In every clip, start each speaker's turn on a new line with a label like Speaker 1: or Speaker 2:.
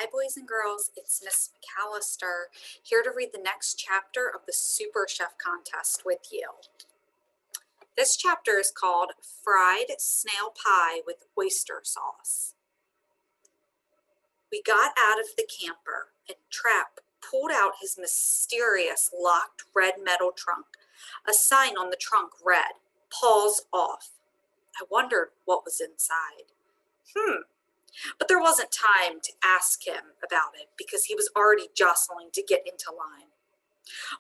Speaker 1: Hi, boys and girls. It's Miss McAllister here to read the next chapter of the Super Chef Contest with you. This chapter is called Fried Snail Pie with Oyster Sauce. We got out of the camper and Trap pulled out his mysterious locked red metal trunk. A sign on the trunk read, "Paws off." I wondered what was inside. But there wasn't time to ask him about it because he was already jostling to get into line.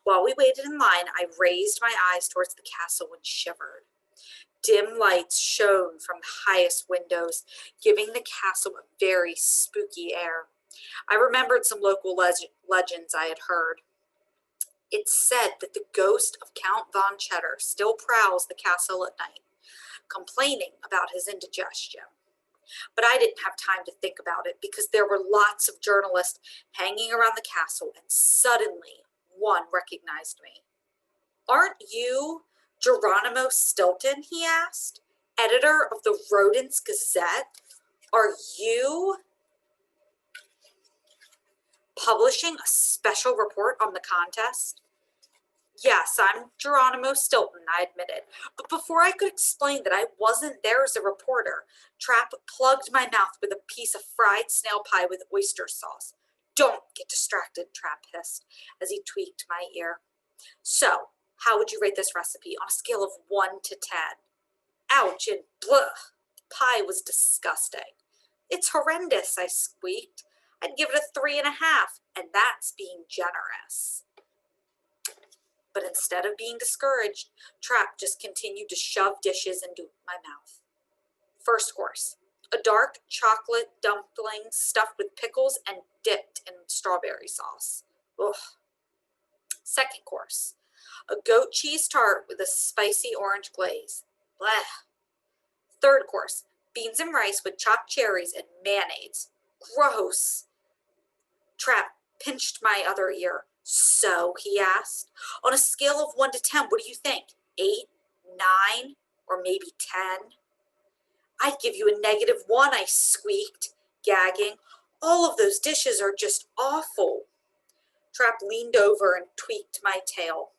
Speaker 1: While we waited in line, I raised my eyes towards the castle and shivered. Dim lights shone from the highest windows, giving the castle a very spooky air. I remembered some local legends I had heard. It said that the ghost of Count Von Cheddar still prowls the castle at night, complaining about his indigestion. But I didn't have time to think about it because there were lots of journalists hanging around the castle, and suddenly one recognized me. "Aren't you Geronimo Stilton?" he asked. "Editor of the Rodents Gazette? Are you publishing a special report on the contest?" "Yes, I'm Geronimo Stilton," I admitted. But before I could explain that I wasn't there as a reporter, Trap plugged my mouth with a piece of fried snail pie with oyster sauce. "Don't get distracted," Trap hissed as he tweaked my ear. "So, how would you rate this recipe on a scale of 1 to 10? Ouch and bleh. The pie was disgusting. "It's horrendous," I squeaked. "I'd give it a 3.5, and that's being generous." But instead of being discouraged, Trap just continued to shove dishes into my mouth. First course, a dark chocolate dumpling stuffed with pickles and dipped in strawberry sauce. Ugh. Second course, a goat cheese tart with a spicy orange glaze. Blech. Third course, beans and rice with chopped cherries and mayonnaise. Gross. Trap pinched my other ear. "So," he asked, "on a scale of 1 to 10, what do you think? 8, 9, or maybe 10? "I'd give you a -1, I squeaked, gagging. "All of those dishes are just awful." Trap leaned over and tweaked my tail.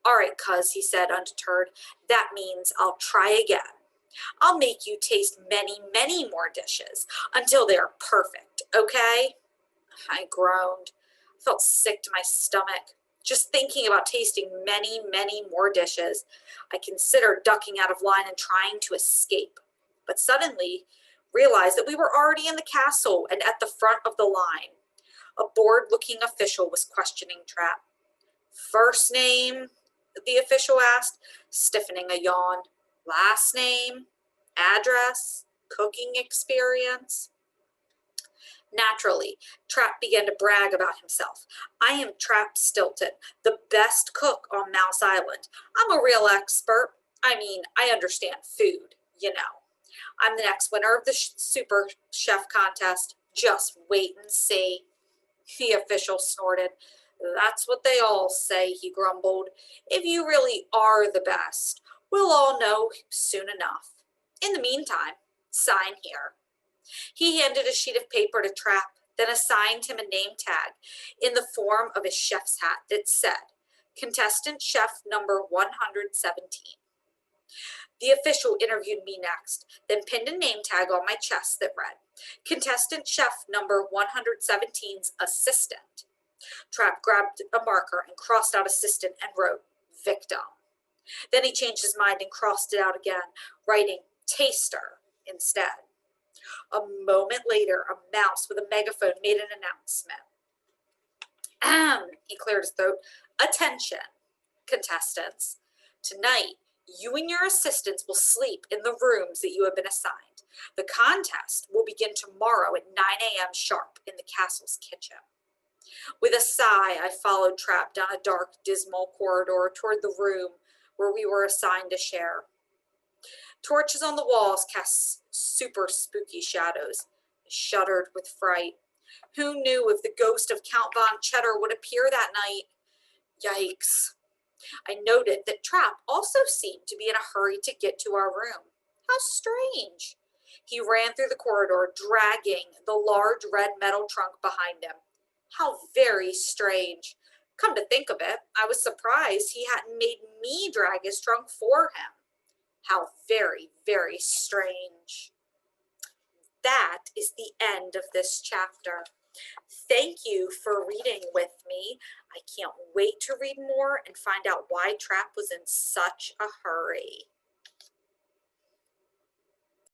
Speaker 1: "All right, cuz," he said, undeterred. "That means I'll try again. I'll make you taste many, many more dishes until they are perfect, okay?" I groaned. I felt sick to my stomach. Just thinking about tasting many, many more dishes, I considered ducking out of line and trying to escape, but suddenly realized that we were already in the castle and at the front of the line. A bored-looking official was questioning Trap. "First name?" the official asked, stiffening a yawn. "Last name? Address? Cooking experience?" Naturally, Trap began to brag about himself. "I am Trap Stilton, the best cook on Mouse Island. I'm a real expert. I mean, I understand food, you know. I'm the next winner of the Super Chef Contest. Just wait and see." The official snorted. "That's what they all say," he grumbled. "If you really are the best, we'll all know soon enough. In the meantime, sign here." He handed a sheet of paper to Trap, then assigned him a name tag in the form of a chef's hat that said, "Contestant Chef number 117. The official interviewed me next, then pinned a name tag on my chest that read, "Contestant Chef number 117's assistant." Trap grabbed a marker and crossed out assistant and wrote, "Victim." Then he changed his mind and crossed it out again, writing taster instead. A moment later, a mouse with a megaphone made an announcement. He cleared his throat. "Attention, contestants. Tonight, you and your assistants will sleep in the rooms that you have been assigned. The contest will begin tomorrow at 9 a.m. sharp in the castle's kitchen." With a sigh, I followed Trap down a dark, dismal corridor toward the room where we were assigned to share. Torches on the walls cast super spooky shadows. I shuddered with fright. Who knew if the ghost of Count Von Cheddar would appear that night? Yikes. I noted that Trap also seemed to be in a hurry to get to our room. How strange. He ran through the corridor, dragging the large red metal trunk behind him. How very strange. Come to think of it, I was surprised he hadn't made me drag his trunk for him. How very, very strange. That is the end of this chapter. Thank you for reading with me. I can't wait to read more and find out why Trap was in such a hurry.